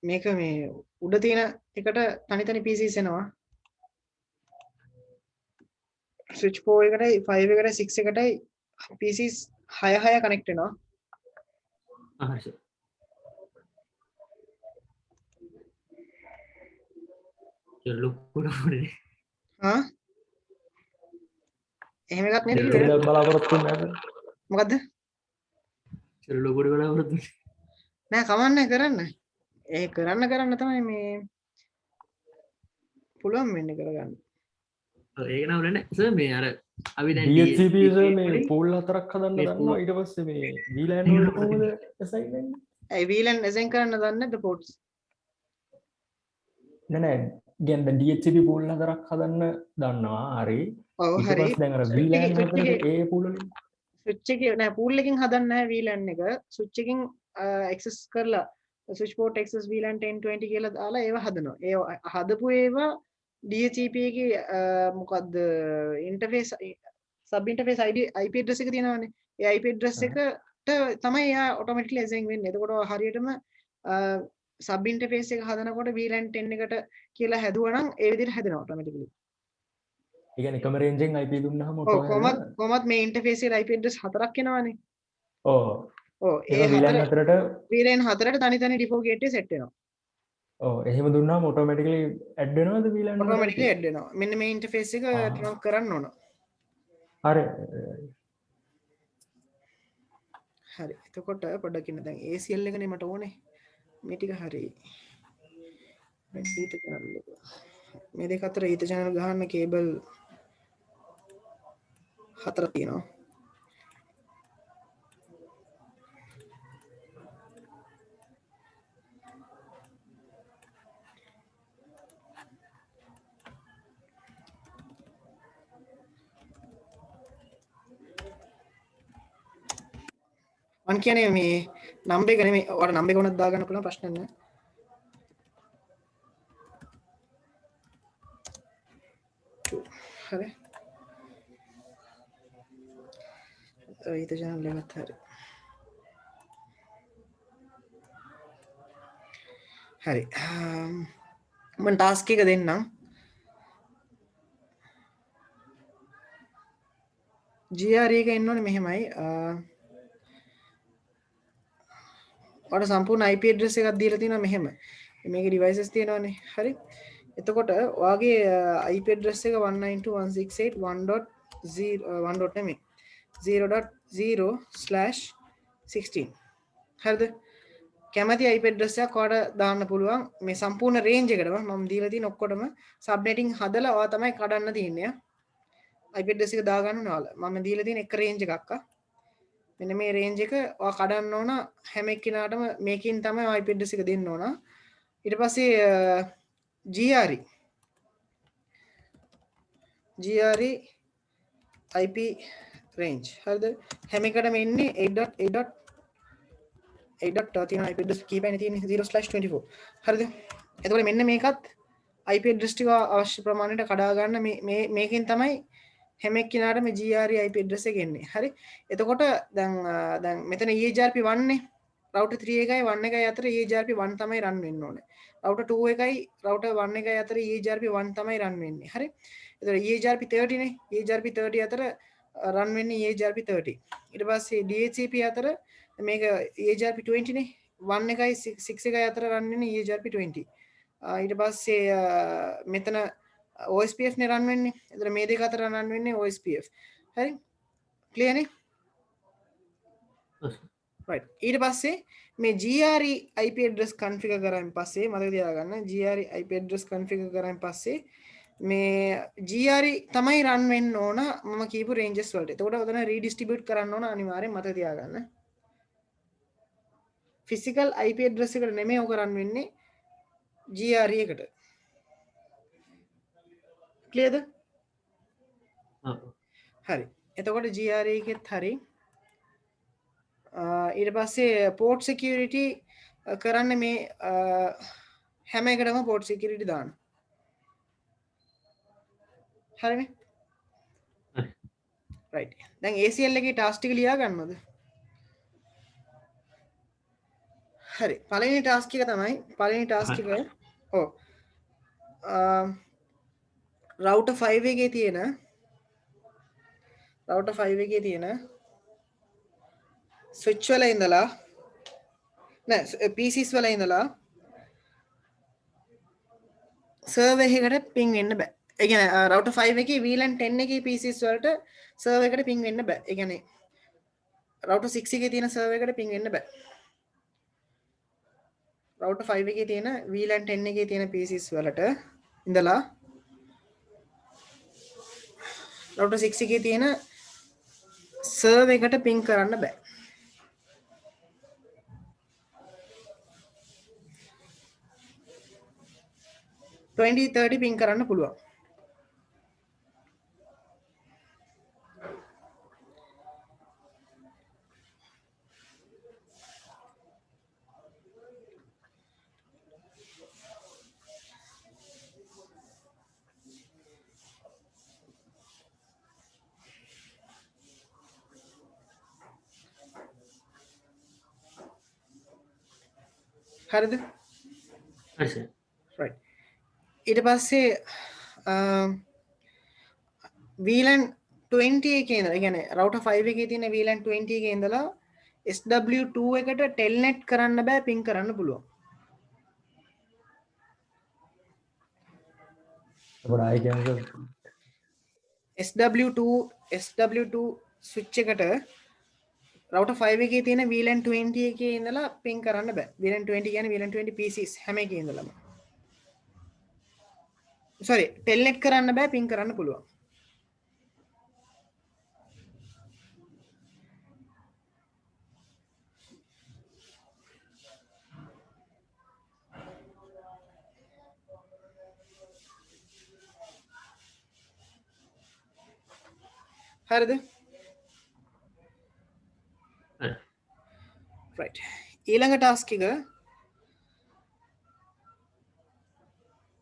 මේක මේ උඩ තියෙන එකට තනි PCs එනවා. switch 4 එකටයි 5 එකටයි 6 එකටයි PCs 6 connect වෙනවා. හරි සර්. ලොකුනේ. හා එහෙම එකක් නෙමෙයි. ඒක බලාපොරොත්තු වෙන්නේ නැද්ද? මොකද්ද? ලොකුට බලාපොරොත්තු නෑ කමන්නේ කරන්න. ඒ කරන්න තමයි මේ පුළුවන් වෙන්නේ කරගන්න. ඒක නම් නෑ සර් මේ අර අපි දැන් DHCP සර් මේ pool 4ක් හදන්න දන්නවා ඊට පස්සේ මේ VLAN වල කොහොමද assign වෙන්නේ? ඒ VLAN assign කරන්න දන්නේ නැද්ද ports? නෑ දැන් DHCP pool 4ක් හදන්න දන්නවා හරි. ඔව් ඊට හරි. පස්සේ දැන් අර VLAN හදන්න ඒ pool වලින් switch එකේ නෑ pool එකකින් හදන්නේ නැහැ VLAN එක. switch එකකින් access කරලා switch port access VLAN 1020 කියලා දාලා ඒව හදනවා. ඒ හදපු ඒවා DHCP එකේ මොකද්ද interface sub interface IP address එක තියෙනවානේ. ඒ IP address එකට තමයි එයා automatically assign වෙන්නේ. එතකොට හරියටම සබ් ඉන්ටර්ෆේස් එක හදනකොට VLAN 10 එකට කියලා හැදුවා නම් ඒ විදිහට හැදෙනවා automatically. ඒ කියන්නේ එකම රේන්ජ් එකෙන් IP දුන්නාම ඔව් කොහොමත් මේ ඉන්ටර්ෆේස් එකේ IP address හතරක් එනවානේ. ඔව් ඔව් ඒ VLAN හතරට VLAN හතරට තනි තනි default gateway set වෙනවා. ඔව් එහෙම දුන්නාම automatically add වෙනවද VLAN වලට? automatically add වෙනවා. මෙන්න මේ ඉන්ටර්ෆේස් එක trunk කරන්න ඕන. හරි. හරි. එතකොට පොඩ්ඩක් ඉන්න දැන් ACL එකනේ මට ඕනේ. මේ ටික හරි. ඊට කරන්න. මේ දෙක අතර ඊට channel ගහන්න කේබල් හතර තියෙනවා. මං කියන්නේ මේ නම්බර් එක නෙමෙයි ඔයාලා නම්බර් එක උනත් දාගන්න පුළුවන් ප්‍රශ්න නැහැ. හරි. ඊට channel එකත් හරි. හරි. මම ටාස්ක් එක දෙන්නම්. GRE එක එන්න ඕනේ මෙහෙමයි. ඔයාලට සම්පූර්ණ IP address එකක් දීලා තියෙනවා මෙහෙම. මේකේ devices තියෙනවානේ. හරි. එතකොට ඔයාගේ IP address එක 192.168.1.0.0/16. හරිද? කැමති IP address එකක් ඔයාලට දාන්න පුළුවන්. මේ සම්පූර්ණ range එකටම මම දීලා තියෙන ඔක්කොටම subnetting හදලා ඔයා තමයි කඩන්න තියෙන්නේ. IP address එක දාගන්න ඕනේ ඔයාලා. මම දීලා තියෙන එක range එකක් මෙන්න මේ රේන්ජ් එක ඔයා කඩන්න ඕන හැම එක්කිනාටම මේකෙන් තමයි IP address එක දෙන්න ඕන. ඊට පස්සේ GRE IP range හරිද? හැම එකටම එන්නේ 8.8.8. තියෙන IP address කීපයිනේ තියෙන්නේ 0/24. හරිද? එතකොට මෙන්න මේකත් IP address ටික අවශ්‍ය ප්‍රමාණයට කඩා ගන්න මේකෙන් තමයි හැම එක්කිනාටම GRE IP address එක එන්නේ. හරි. එතකොට දැන් මෙතන EHRP1 නේ. router 3 එකයි 1 එකයි අතර EHRP1 තමයි run වෙන්න ඕනේ. router 2 එකයි router 1 එකයි අතර EHRP1 තමයි run වෙන්නේ. හරි. එතකොට EHRP30 නේ. EHRP30 අතර run වෙන්නේ EHRP30. ඊට පස්සේ DHCP අතර මේක EHRP20 නේ. 1 එකයි 6 එකයි අතර run වෙන්නේ EHRP20. ඊට පස්සේ මෙතන OSPF නේ run වෙන්නේ. එතන මේ දෙක අතර run වෙන්නේ OSPF. හරි? clear නේ? right. ඊට පස්සේ මේ GRE IP address configure කරාන් පස්සේ මතක තියාගන්න GRE IP address configure කරාන් පස්සේ මේ GRE තමයි run වෙන්න ඕන මම කියපු ranges වලට. එතකොට ඔතන redistribute කරන්න ඕන අනිවාර්යෙන් මතක තියාගන්න. physical IP address එකට නෙමෙයි ඔක run වෙන්නේ GRE එකට. clearද? හරි. එතකොට GRE එකෙත් හරි. ඊට පස්සේ port security කරන්න මේ හැම එකටම port security දාන්න. හරිනේ? right. දැන් ACL එකේ task ටික ලියා ගන්නවද? හරි. පළවෙනි task එක තමයි පළවෙනි task එක ඔව්. router 5 එකේ තියෙන switch වල ඉඳලා නෑ PCs වල ඉඳලා server එකකට ping වෙන්න බෑ. ඒ කියන්නේ router 5 එකේ VLAN 10 එකේ PCs වලට server එකට ping වෙන්න බෑ. ඒ කියන්නේ router 6 එකේ තියෙන server එකට ping වෙන්න බෑ. router 5 එකේ තියෙන VLAN 10 එකේ තියෙන PCs වලට ඉඳලා router 6 එකේ තියෙන server එකට ping කරන්න බෑ. 2030 ping කරන්න පුළුවන්. හරිද? හරි සර්. right. ඊට පස්සේ VLAN 20 එකේ ඉඳලා, ඒ කියන්නේ router 5 එකේ තියෙන VLAN 20 එකේ ඉඳලා SW2 එකට telnet කරන්න බෑ, ping කරන්න පුළුවන්. අපට ආයෙ කියන්න SW2 switch එකට router 5 එකේ තියෙන VLAN 20 එකේ ඉඳලා ping කරන්න බෑ. VLAN 20 කියන්නේ VLAN 20 PCs හැම එකේ ඉඳලාම. sorry, telnet කරන්න බෑ, ping කරන්න පුළුවන්. හරිද? හරි. right. ඊළඟ ටාස්ක් එක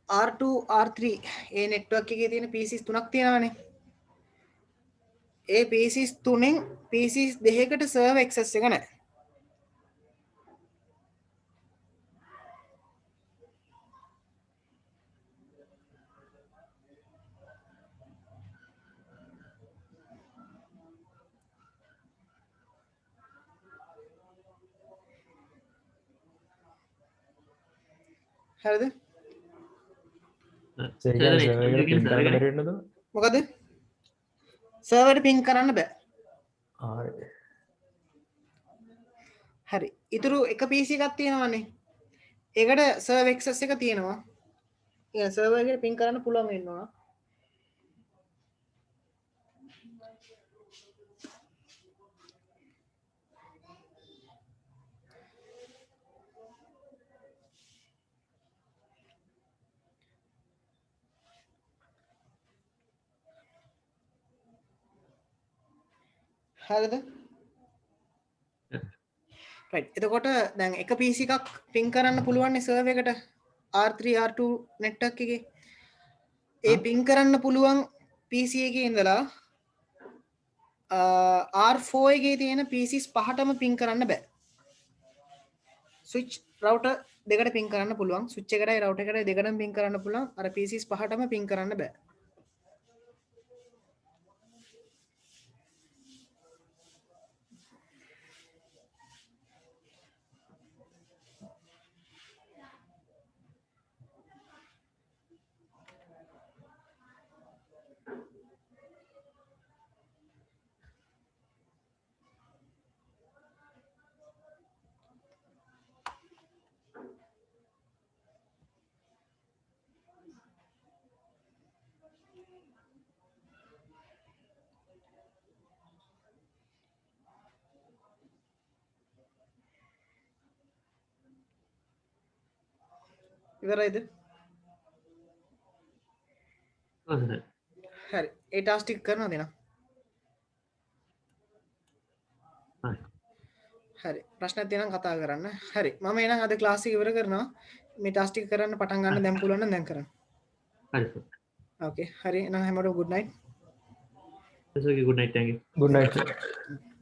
R2 R3 ඒ network එකේ තියෙන PCs තුනක් තියෙනවානේ. ඒ PCs තුනෙන් PCs දෙකකට server access එක නැහැ. හරිද? මොකද සර්වර් ping කරන්න බෑ. හරි. ඊටු එක PC එකක් තියෙනවානේ. ඒකට server access එක තියෙනවා. ඒ server එකට ping කරන්න පුළුවන් වෙනවා. හරිද? right. එතකොට දැන් එක PC එකක් ping කරන්න පුළුවන් නේ server එකට R3 R2 network එකේ. ඒ ping කරන්න පුළුවන් PC එකේ ඉඳලා R4 එකේ තියෙන PCs පහටම ping කරන්න බෑ. switch router දෙකට ping කරන්න පුළුවන්. switch එකටයි router එකටයි දෙකටම ping කරන්න පුළුවන්. අර PCs පහටම ping කරන්න බෑ. ඉවරයිද? හරි. හරි. ඒ ටාස්ක් ටික කරනවද එහෙනම්? හරි. හරි. ප්‍රශ්නක් තියෙනවා නම් කතා කරන්න. හරි. මම එහෙනම් අද ක්ලාස් එක ඉවර කරනවා. මේ ටාස්ක් ටික කරන්න පටන් ගන්න දැන් පුළුවන් නම් දැන් කරන්න. හරි සර්. ඕකේ. හරි. එහෙනම් හැමෝටම good night. good night. Thank you. good night.